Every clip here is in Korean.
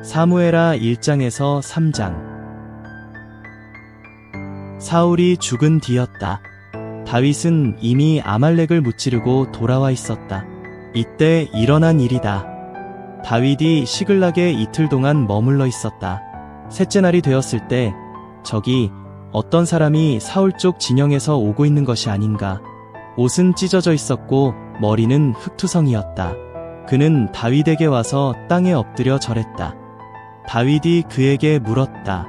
사무엘하 1장에서 3장. 사울이 죽은 뒤였다. 다윗은 이미 아말렉을 무찌르고 돌아와 있었다. 이때 일어난 일이다. 다윗이 시글락에 이틀 동안 머물러 있었다. 셋째 날이 되었을 때 저기 어떤 사람이 사울 쪽 진영에서 오고 있는 것이 아닌가. 옷은 찢어져 있었고 머리는 흙투성이었다. 그는 다윗에게 와서 땅에 엎드려 절했다. 다윗이 그에게 물었다.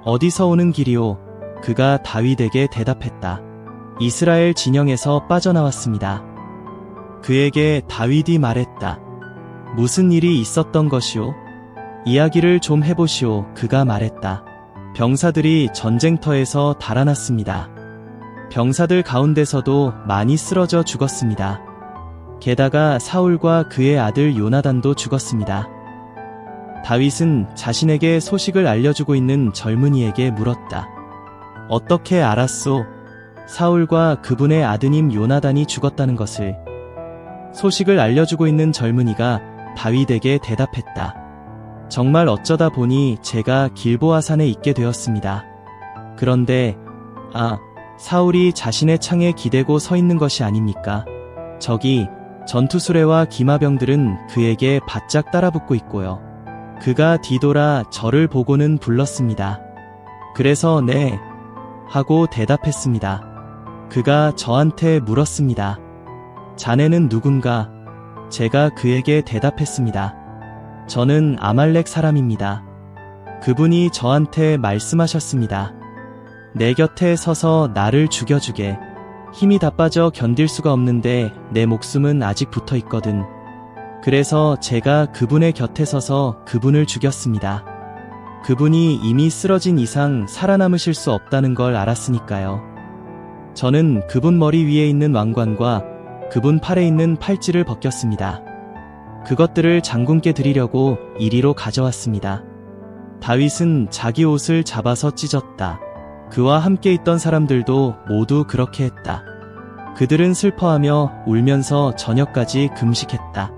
어디서 오는 길이오? 그가 다윗에게 대답했다. 이스라엘 진영에서 빠져나왔습니다. 그에게 다윗이 말했다. 무슨 일이 있었던 것이오? 이야기를 좀 해보시오. 그가 말했다. 병사들이 전쟁터에서 달아났습니다. 병사들 가운데서도 많이 쓰러져 죽었습니다. 게다가 사울과 그의 아들 요나단도 죽었습니다. 다윗은 자신에게 소식을 알려주고 있는 젊은이에게 물었다. 어떻게 알았소? 사울과 그분의 아드님 요나단이 죽었다는 것을. 소식을 알려주고 있는 젊은이가 다윗에게 대답했다. 정말 어쩌다 보니 제가 길보아산에 있게 되었습니다. 그런데 사울이 자신의 창에 기대고 서 있는 것이 아닙니까? 저기 전투수레와 기마병들은 그에게 바짝 따라붙고 있고요. 그가 뒤돌아 저를 보고는 불렀습니다. 그래서 네 하고 대답했습니다. 그가 저한테 물었습니다. 자네는 누군가? 제가 그에게 대답했습니다. 저는 아말렉 사람입니다. 그분이 저한테 말씀하셨습니다. 내 곁에 서서 나를 죽여주게. 힘이 다 빠져 견딜 수가 없는데 내 목숨은 아직 붙어 있거든. 그래서 제가 그분의 곁에 서서 그분을 죽였습니다. 그분이 이미 쓰러진 이상 살아남으실 수 없다는 걸 알았으니까요. 저는 그분 머리 위에 있는 왕관과 그분 팔에 있는 팔찌를 벗겼습니다. 그것들을 장군께 드리려고 이리로 가져왔습니다. 다윗은 자기 옷을 잡아서 찢었다. 그와 함께 있던 사람들도 모두 그렇게 했다. 그들은 슬퍼하며 울면서 저녁까지 금식했다.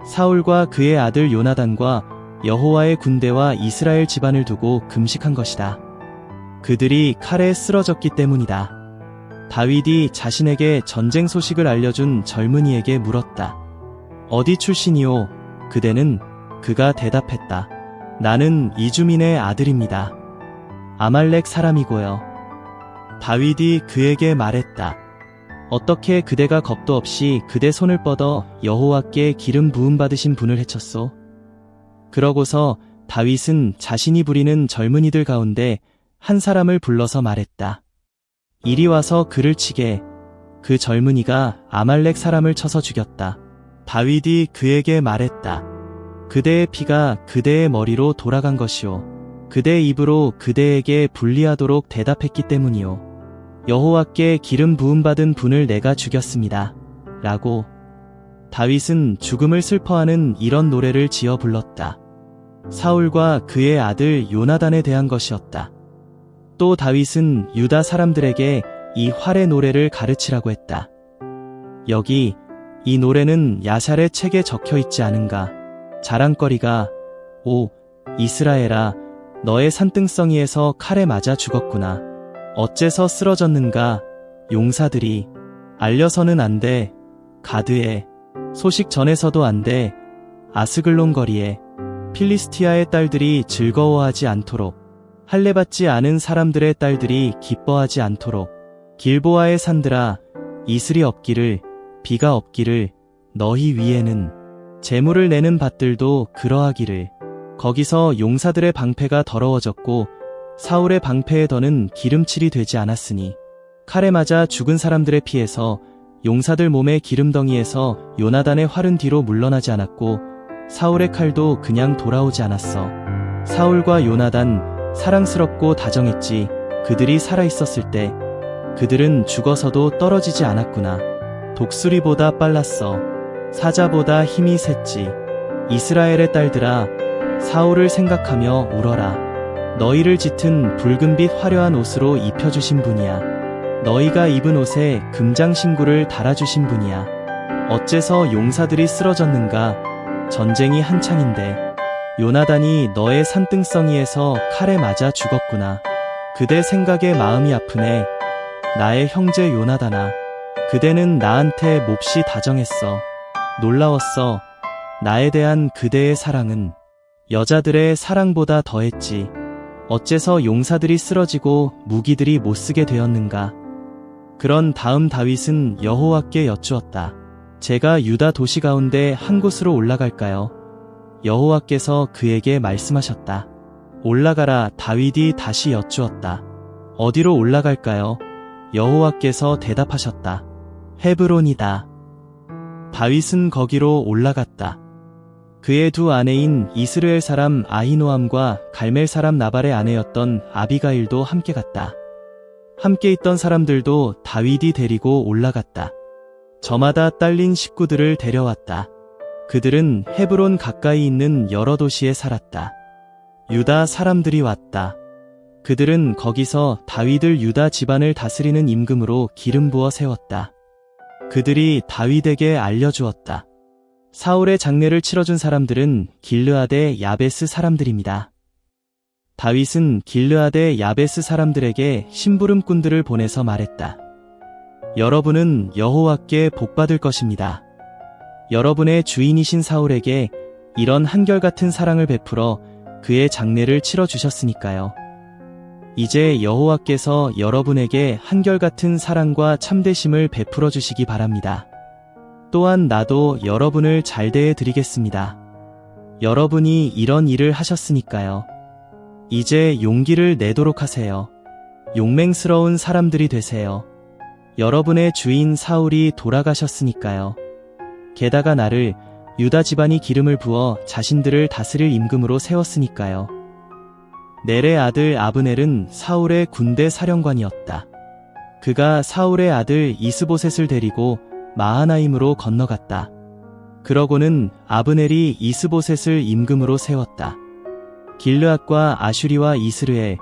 사울과 그의 아들 요나단과 여호와의 군대와 이스라엘 집안을 두고 금식한 것이다. 그들이 칼에 쓰러졌기 때문이다. 다윗이 자신에게 전쟁 소식을 알려준 젊은이에게 물었다. 어디 출신이오? 그대는? 그가 대답했다. 나는 이주민의 아들입니다. 아말렉 사람이고요. 다윗이 그에게 말했다. 어떻게 그대가 겁도 없이 그대 손을 뻗어 여호와께 기름 부음 받으신 분을 해쳤소? 그러고서 다윗은 자신이 부리는 젊은이들 가운데 한 사람을 불러서 말했다. 이리 와서 그를 치게. 그 젊은이가 아말렉 사람을 쳐서 죽였다. 다윗이 그에게 말했다. 그대의 피가 그대의 머리로 돌아간 것이오. 그대의 입으로 그대에게 불리하도록 대답했기 때문이오. 여호와께 기름 부음 받은 분을 내가 죽였습니다. 라고. 다윗은 죽음을 슬퍼하는 이런 노래를 지어 불렀다. 사울과 그의 아들 요나단에 대한 것이었다. 또 다윗은 유다 사람들에게 이 활의 노래를 가르치라고 했다. 여기 이 노래는 야샬의 책에 적혀 있지 않은가. 자랑거리가 오 이스라엘아 너의 산등성이에서 칼에 맞아 죽었구나. 어째서 쓰러졌는가. 용사들이 알려서는 안 돼. 가드에 소식 전해서도 안 돼. 아스글론 거리에 필리스티아의 딸들이 즐거워하지 않도록 할례받지 않은 사람들의 딸들이 기뻐하지 않도록 길보아의 산들아 이슬이 없기를 비가 없기를 너희 위에는 재물을 내는 밭들도 그러하기를 거기서 용사들의 방패가 더러워졌고 사울의 방패의 덫은 기름칠이 되지 않았으니 칼에 맞아 죽은 사람들의 피에서 용사들 몸의 기름덩이에서 요나단의 활은 뒤로 물러나지 않았고 사울의 칼도 그냥 돌아오지 않았어. 사울과 요나단 사랑스럽고 다정했지. 그들이 살아있었을 때 그들은 죽어서도 떨어지지 않았구나. 독수리보다 빨랐어. 사자보다 힘이 셌지. 이스라엘의 딸들아 사울을 생각하며 울어라. 너희를 짙은 붉은빛 화려한 옷으로 입혀주신 분이야. 너희가 입은 옷에 금장신구를 달아주신 분이야. 어째서 용사들이 쓰러졌는가. 전쟁이 한창인데 요나단이 너의 산등성이에서 칼에 맞아 죽었구나. 그대 생각에 마음이 아프네. 나의 형제 요나단아. 그대는 나한테 몹시 다정했어. 놀라웠어. 나에 대한 그대의 사랑은 여자들의 사랑보다 더했지. 어째서 용사들이 쓰러지고 무기들이 못쓰게 되었는가. 그런 다음 다윗은 여호와께 여쭈었다. 제가 유다 도시 가운데 한 곳으로 올라갈까요? 여호와께서 그에게 말씀하셨다. 올라가라. 다윗이 다시 여쭈었다. 어디로 올라갈까요? 여호와께서 대답하셨다. 헤브론이다. 다윗은 거기로 올라갔다. 그의 두 아내인 이스라엘 사람 아히노암과 갈멜 사람 나발의 아내였던 아비가일도 함께 갔다. 함께 있던 사람들도 다윗이 데리고 올라갔다. 저마다 딸린 식구들을 데려왔다. 그들은 헤브론 가까이 있는 여러 도시에 살았다. 유다 사람들이 왔다. 그들은 거기서 다윗을 유다 집안을 다스리는 임금으로 기름 부어 세웠다. 그들이 다윗에게 알려주었다. 사울의 장례를 치러준 사람들은 길르앗의 야베스 사람들입니다. 다윗은 길르앗의 야베스 사람들에게 심부름꾼들을 보내서 말했다. 여러분은 여호와께 복받을 것입니다. 여러분의 주인이신 사울에게 이런 한결같은 사랑을 베풀어 그의 장례를 치러주셨으니까요. 이제 여호와께서 여러분에게 한결같은 사랑과 참되심을 베풀어 주시기 바랍니다. 또한 나도 여러분을 잘 대해 드리겠습니다. 여러분이 이런 일을 하셨으니까요. 이제 용기를 내도록 하세요. 용맹스러운 사람들이 되세요. 여러분의 주인 사울이 돌아가셨으니까요. 게다가 나를 유다 집안이 기름을 부어 자신들을 다스릴 임금으로 세웠으니까요. 넬의 아들 아브넬은 사울의 군대 사령관이었다. 그가 사울의 아들 이스보셋을 데리고 마하나임으로 건너갔다. 그러고는 아브넬이 이스보셋을 임금으로 세웠다. 길르앗과 아슈리와 이스르엘,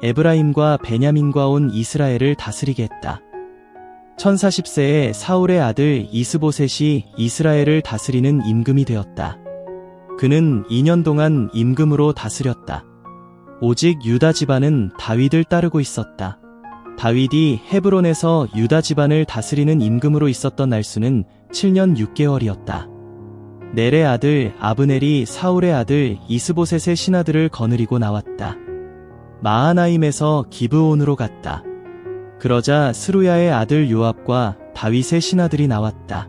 에브라임과 베냐민과 온 이스라엘을 다스리게 했다. 1040세에 사울의 아들 이스보셋이 이스라엘을 다스리는 임금이 되었다. 그는 2년 동안 임금으로 다스렸다. 오직 유다 집안은 다윗을 따르고 있었다. 다윗이 헤브론에서 유다 집안을 다스리는 임금으로 있었던 날수는 7년 6개월이었다. 넬의 아들 아브넬이 사울의 아들 이스보셋의 신하들을 거느리고 나왔다. 마하나임에서 기브온으로 갔다. 그러자 스루야의 아들 요압과 다윗의 신하들이 나왔다.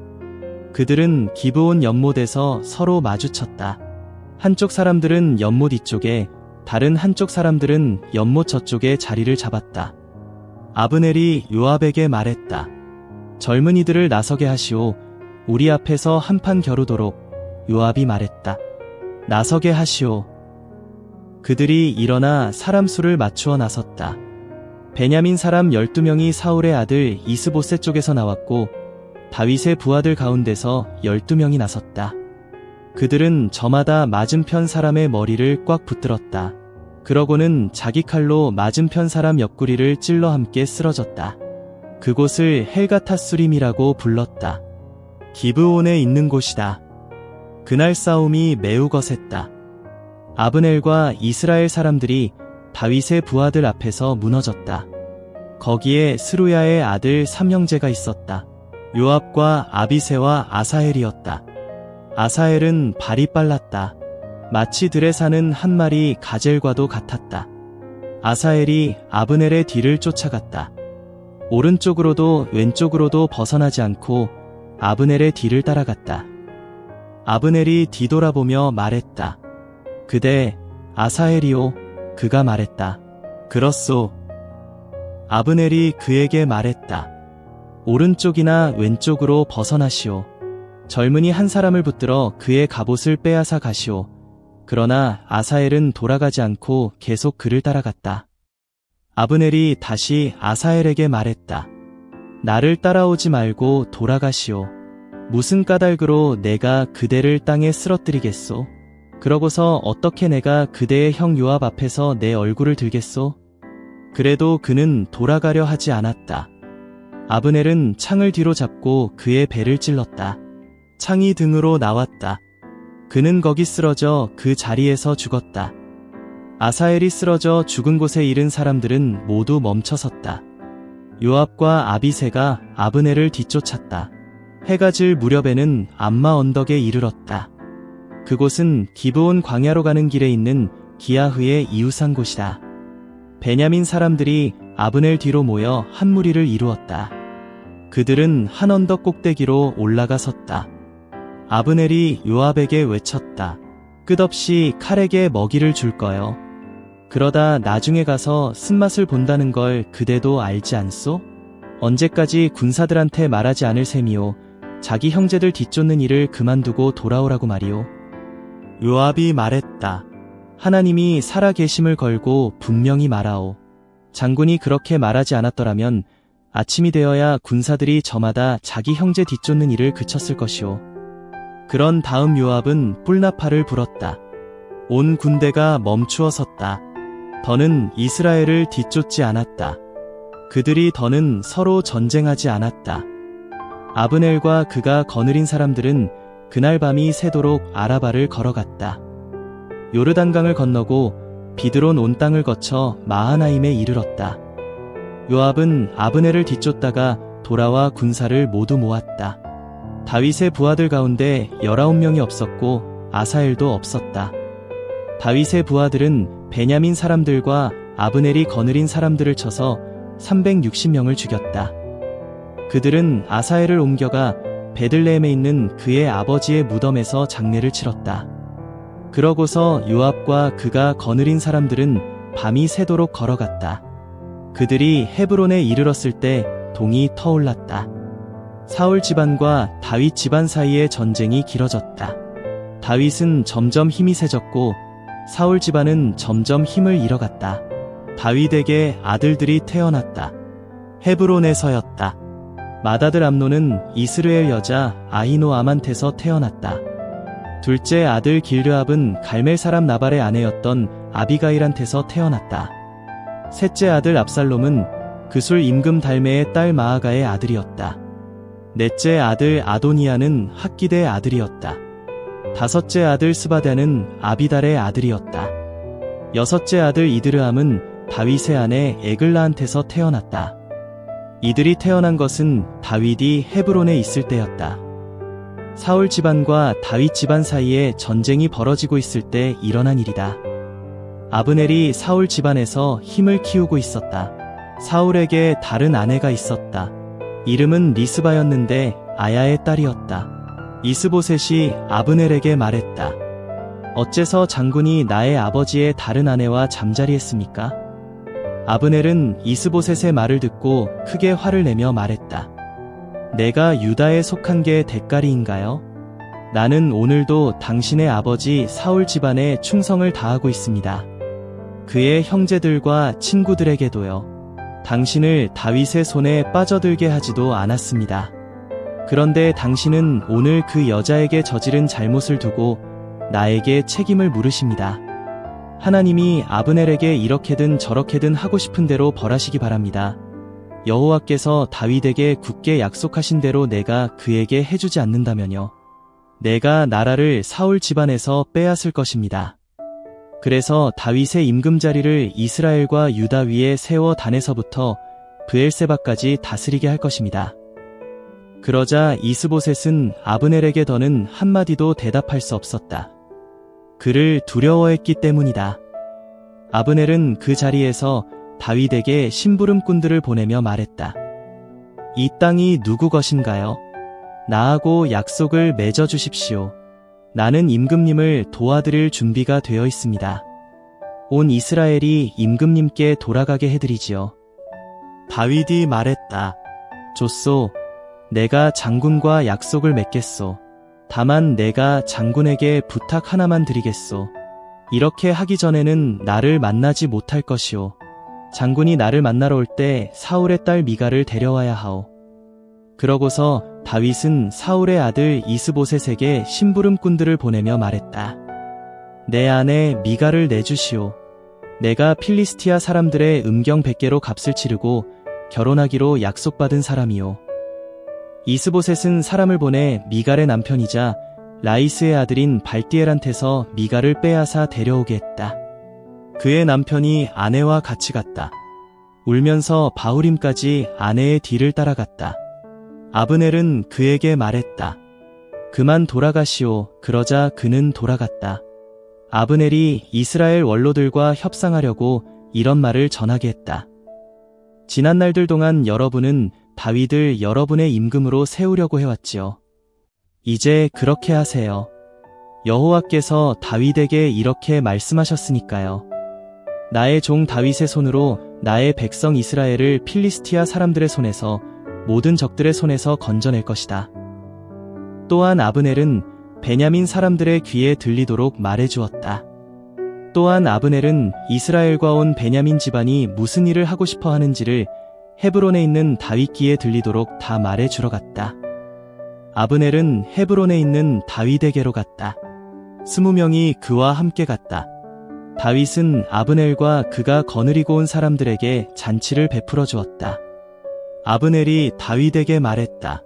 그들은 기브온 연못에서 서로 마주쳤다. 한쪽 사람들은 연못 이쪽에, 다른 한쪽 사람들은 연못 저쪽에 자리를 잡았다. 아브넬이 요압에게 말했다. 젊은이들을 나서게 하시오. 우리 앞에서 한판 겨루도록. 요압이 말했다. 나서게 하시오. 그들이 일어나 사람 수를 맞추어 나섰다. 베냐민 사람 12명이 사울의 아들 이스보셋 쪽에서 나왔고 다윗의 부하들 가운데서 12명이 나섰다. 그들은 저마다 맞은편 사람의 머리를 꽉 붙들었다. 그러고는 자기 칼로 맞은편 사람 옆구리를 찔러 함께 쓰러졌다. 그곳을 헬가타수림이라고 불렀다. 기브온에 있는 곳이다. 그날 싸움이 매우 거셌다. 아브넬과 이스라엘 사람들이 다윗의 부하들 앞에서 무너졌다. 거기에 스루야의 아들 3형제가 있었다. 요압과 아비새와 아사헬이었다. 아사헬은 발이 빨랐다. 마치 들에 사는 한 마리 가젤과도 같았다. 아사헬이 아브넬의 뒤를 쫓아갔다. 오른쪽으로도 왼쪽으로도 벗어나지 않고 아브넬의 뒤를 따라갔다. 아브넬이 뒤돌아보며 말했다. 그대 아사헬이오. 그가 말했다. 그렇소. 아브넬이 그에게 말했다. 오른쪽이나 왼쪽으로 벗어나시오. 젊은이 한 사람을 붙들어 그의 갑옷을 빼앗아 가시오. 그러나 아사헬은 돌아가지 않고 계속 그를 따라갔다. 아브넬이 다시 아사헬에게 말했다. 나를 따라오지 말고 돌아가시오. 무슨 까닭으로 내가 그대를 땅에 쓰러뜨리겠소? 그러고서 어떻게 내가 그대의 형 요압 앞에서 내 얼굴을 들겠소? 그래도 그는 돌아가려 하지 않았다. 아브넬은 창을 뒤로 잡고 그의 배를 찔렀다. 창이 등으로 나왔다. 그는 거기 쓰러져 그 자리에서 죽었다. 아사엘이 쓰러져 죽은 곳에 이른 사람들은 모두 멈춰섰다. 요압과 아비새가 아브넬을 뒤쫓았다. 해가 질 무렵에는 암마 언덕에 이르렀다. 그곳은 기브온 광야로 가는 길에 있는 기야흐의 이웃한 곳이다. 베냐민 사람들이 아브넬 뒤로 모여 한 무리를 이루었다. 그들은 한 언덕 꼭대기로 올라가 섰다. 아브넬이 요압에게 외쳤다. 끝없이 칼에게 먹이를 줄 거요. 그러다 나중에 가서 쓴맛을 본다는 걸 그대도 알지 않소? 언제까지 군사들한테 말하지 않을 셈이요. 자기 형제들 뒤쫓는 일을 그만두고 돌아오라고 말이오. 요압이 말했다. 하나님이 살아계심을 걸고 분명히 말하오. 장군이 그렇게 말하지 않았더라면 아침이 되어야 군사들이 저마다 자기 형제 뒤쫓는 일을 그쳤을 것이오. 그런 다음 요압은 뿔나팔을 불었다. 온 군대가 멈추어 섰다. 더는 이스라엘을 뒤쫓지 않았다. 그들이 더는 서로 전쟁하지 않았다. 아브넬과 그가 거느린 사람들은 그날 밤이 새도록 아라바를 걸어갔다. 요르단강을 건너고 비드론 온 땅을 거쳐 마하나임에 이르렀다. 요압은 아브넬을 뒤쫓다가 돌아와 군사를 모두 모았다. 다윗의 부하들 가운데 19명이 없었고 아사엘도 없었다. 다윗의 부하들은 베냐민 사람들과 아브넬이 거느린 사람들을 쳐서 360명을 죽였다. 그들은 아사엘을 옮겨가 베들레헴에 있는 그의 아버지의 무덤에서 장례를 치렀다. 그러고서 요압과 그가 거느린 사람들은 밤이 새도록 걸어갔다. 그들이 헤브론에 이르렀을 때 동이 터올랐다. 사울 집안과 다윗 집안 사이의 전쟁이 길어졌다. 다윗은 점점 힘이 세졌고 사울 집안은 점점 힘을 잃어갔다. 다윗에게 아들들이 태어났다. 헤브론에서였다. 맏아들 암논은 이스르엘 여자 아히노아만테서 태어났다. 둘째 아들 길르압은 갈멜 사람 나발의 아내였던 아비가일한테서 태어났다. 셋째 아들 압살롬은 그술 임금 달메의 딸 마아가의 아들이었다. 넷째 아들 아도니아는 학기대의 아들이었다. 다섯째 아들 스바다는 아비달의 아들이었다. 여섯째 아들 이드르암은 다윗의 아내 에글라한테서 태어났다. 이들이 태어난 것은 다윗이 헤브론에 있을 때였다. 사울 집안과 다윗 집안 사이에 전쟁이 벌어지고 있을 때 일어난 일이다. 아브넬이 사울 집안에서 힘을 키우고 있었다. 사울에게 다른 아내가 있었다. 이름은 리스바였는데 아야의 딸이었다. 이스보셋이 아브넬에게 말했다. 어째서 장군이 나의 아버지의 다른 아내와 잠자리했습니까? 아브넬은 이스보셋의 말을 듣고 크게 화를 내며 말했다. 내가 유다에 속한 게 대가리인가요? 나는 오늘도 당신의 아버지 사울 집안에 충성을 다하고 있습니다. 그의 형제들과 친구들에게도요. 당신을 다윗의 손에 빠져들게 하지도 않았습니다. 그런데 당신은 오늘 그 여자에게 저지른 잘못을 두고 나에게 책임을 물으십니다. 하나님이 아브넬에게 이렇게든 저렇게든 하고 싶은 대로 벌하시기 바랍니다. 여호와께서 다윗에게 굳게 약속하신 대로 내가 그에게 해주지 않는다면요. 내가 나라를 사울 집안에서 빼앗을 것입니다. 그래서 다윗의 임금 자리를 이스라엘과 유다 위에 세워 단에서부터 브엘세바까지 다스리게 할 것입니다. 그러자 이스보셋은 아브넬에게 더는 한마디도 대답할 수 없었다. 그를 두려워했기 때문이다. 아브넬은 그 자리에서 다윗에게 심부름꾼들을 보내며 말했다. 이 땅이 누구 것인가요? 나하고 약속을 맺어 주십시오. 나는 임금님을 도와드릴 준비가 되어 있습니다. 온 이스라엘이 임금님께 돌아가게 해드리지요. 다윗이 말했다. 좋소. 내가 장군과 약속을 맺겠소. 다만 내가 장군에게 부탁 하나만 드리겠소. 이렇게 하기 전에는 나를 만나지 못할 것이오. 장군이 나를 만나러 올 때 사울의 딸 미가를 데려와야 하오. 그러고서 다윗은 사울의 아들 이스보셋에게 심부름꾼들을 보내며 말했다. 내 아내 미가를 내주시오. 내가 필리스티아 사람들의 음경 100개로 값을 치르고 결혼하기로 약속받은 사람이오. 이스보셋은 사람을 보내 미갈의 남편이자 라이스의 아들인 발디엘한테서 미가를 빼앗아 데려오게 했다. 그의 남편이 아내와 같이 갔다. 울면서 바후림까지 아내의 뒤를 따라갔다. 아브넬은 그에게 말했다. 그만 돌아가시오. 그러자 그는 돌아갔다. 아브넬이 이스라엘 원로들과 협상하려고 이런 말을 전하게 했다. 지난 날들 동안 여러분은 다윗을 여러분의 임금으로 세우려고 해왔지요. 이제 그렇게 하세요. 여호와께서 다윗에게 이렇게 말씀하셨으니까요. 나의 종 다윗의 손으로 나의 백성 이스라엘을 필리스티아 사람들의 손에서 모든 적들의 손에서 건져낼 것이다. 또한 아브넬은 베냐민 사람들의 귀에 들리도록 말해주었다. 또한 아브넬은 이스라엘과 온 베냐민 집안이 무슨 일을 하고 싶어 하는지를 헤브론에 있는 다윗 귀에 들리도록 다 말해주러 갔다. 아브넬은 헤브론에 있는 다윗에게로 갔다. 20명이 그와 함께 갔다. 다윗은 아브넬과 그가 거느리고 온 사람들에게 잔치를 베풀어 주었다. 아브넬이 다윗에게 말했다.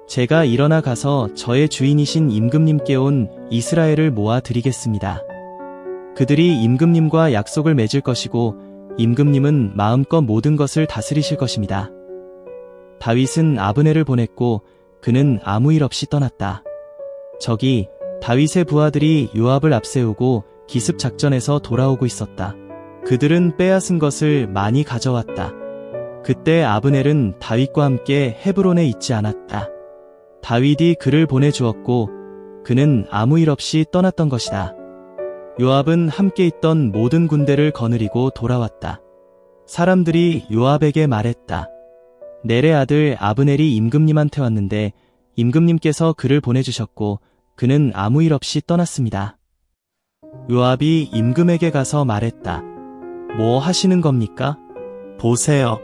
제가 일어나 가서 저의 주인이신 임금님께 온 이스라엘을 모아 드리겠습니다. 그들이 임금님과 약속을 맺을 것이고 임금님은 마음껏 모든 것을 다스리실 것입니다. 다윗은 아브넬을 보냈고 그는 아무 일 없이 떠났다. 저기 다윗의 부하들이 요압을 앞세우고 기습 작전에서 돌아오고 있었다. 그들은 빼앗은 것을 많이 가져왔다. 그때 아브넬은 다윗과 함께 헤브론에 있지 않았다. 다윗이 그를 보내주었고 그는 아무 일 없이 떠났던 것이다. 요압은 함께 있던 모든 군대를 거느리고 돌아왔다. 사람들이 요압에게 말했다. 넬의 아들 아브넬이 임금님한테 왔는데 임금님께서 그를 보내주셨고 그는 아무 일 없이 떠났습니다. 요압이 임금에게 가서 말했다. 뭐 하시는 겁니까? 보세요.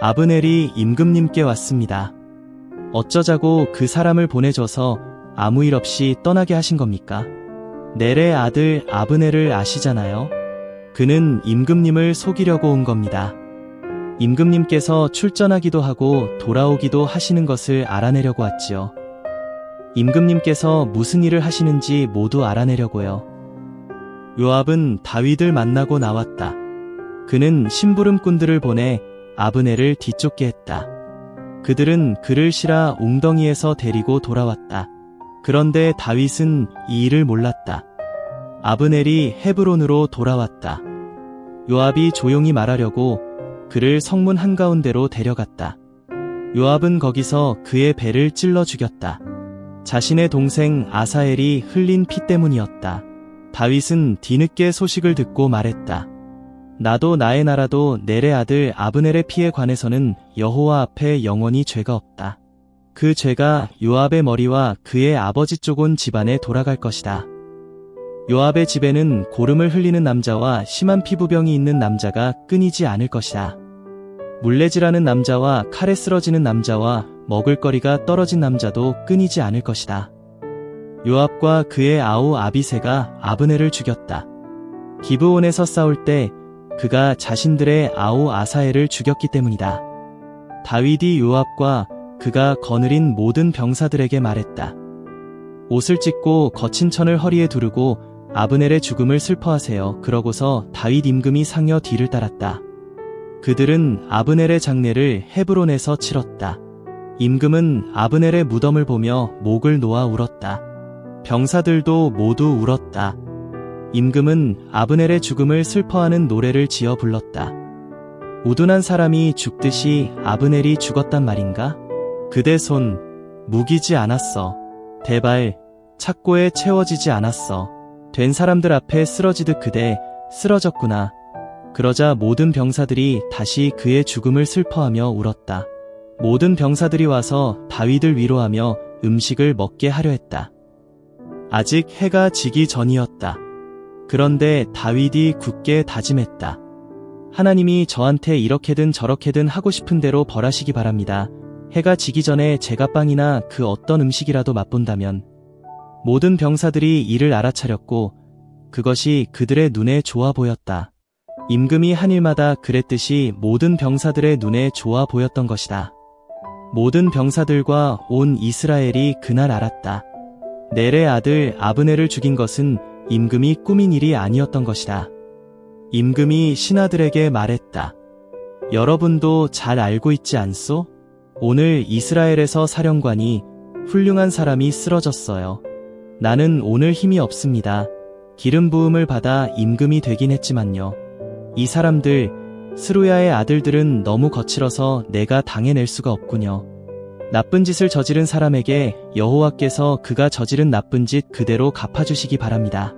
아브넬이 임금님께 왔습니다. 어쩌자고 그 사람을 보내줘서 아무 일 없이 떠나게 하신 겁니까? 넬의 아들 아브넬을 아시잖아요? 그는 임금님을 속이려고 온 겁니다. 임금님께서 출전하기도 하고 돌아오기도 하시는 것을 알아내려고 왔지요. 임금님께서 무슨 일을 하시는지 모두 알아내려고요. 요압은 다윗을 만나고 나왔다. 그는 심부름꾼들을 보내 아브넬을 뒤쫓게 했다. 그들은 그를 실어 웅덩이에서 데리고 돌아왔다. 그런데 다윗은 이 일을 몰랐다. 아브넬이 헤브론으로 돌아왔다. 요압이 조용히 말하려고 그를 성문 한가운데로 데려갔다. 요압은 거기서 그의 배를 찔러 죽였다. 자신의 동생 아사엘이 흘린 피 때문이었다. 다윗은 뒤늦게 소식을 듣고 말했다. 나도 나의 나라도 넬의 아들 아브넬의 피에 관해서는 여호와 앞에 영원히 죄가 없다. 그 죄가 요압의 머리와 그의 아버지 쪽 온 집안에 돌아갈 것이다. 요압의 집에는 고름을 흘리는 남자와 심한 피부병이 있는 남자가 끊이지 않을 것이다. 물레질하는 남자와 칼에 쓰러지는 남자와 먹을거리가 떨어진 남자도 끊이지 않을 것이다. 요압과 그의 아우 아비새가 아브넬을 죽였다. 기브온에서 싸울 때 그가 자신들의 아우 아사엘을 죽였기 때문이다. 다윗이 요압과 그가 거느린 모든 병사들에게 말했다. 옷을 찢고 거친 천을 허리에 두르고 아브넬의 죽음을 슬퍼하세요. 그러고서 다윗 임금이 상여 뒤를 따랐다. 그들은 아브넬의 장례를 헤브론에서 치렀다. 임금은 아브넬의 무덤을 보며 목을 놓아 울었다. 병사들도 모두 울었다. 임금은 아브넬의 죽음을 슬퍼하는 노래를 지어 불렀다. 우둔한 사람이 죽듯이 아브넬이 죽었단 말인가? 그대 손 무기지 않았어. 대발 착고에 채워지지 않았어. 된 사람들 앞에 쓰러지듯 그대 쓰러졌구나. 그러자 모든 병사들이 다시 그의 죽음을 슬퍼하며 울었다. 모든 병사들이 와서 다윗을 위로하며 음식을 먹게 하려 했다. 아직 해가 지기 전이었다. 그런데 다윗이 굳게 다짐했다. 하나님이 저한테 이렇게든 저렇게든 하고 싶은 대로 벌하시기 바랍니다. 해가 지기 전에 제가 빵이나 그 어떤 음식이라도 맛본다면. 모든 병사들이 이를 알아차렸고 그것이 그들의 눈에 좋아 보였다. 임금이 한 일마다 그랬듯이 모든 병사들의 눈에 좋아 보였던 것이다. 모든 병사들과 온 이스라엘이 그날 알았다. 넬의 아들 아브넬을 죽인 것은 임금이 꾸민 일이 아니었던 것이다. 임금이 신하들에게 말했다. 여러분도 잘 알고 있지 않소? 오늘 이스라엘에서 사령관이 훌륭한 사람이 쓰러졌어요. 나는 오늘 힘이 없습니다. 기름 부음을 받아 임금이 되긴 했지만요. 이 사람들, 스루야의 아들들은 너무 거칠어서 내가 당해낼 수가 없군요. 나쁜 짓을 저지른 사람에게 여호와께서 그가 저지른 나쁜 짓 그대로 갚아주시기 바랍니다.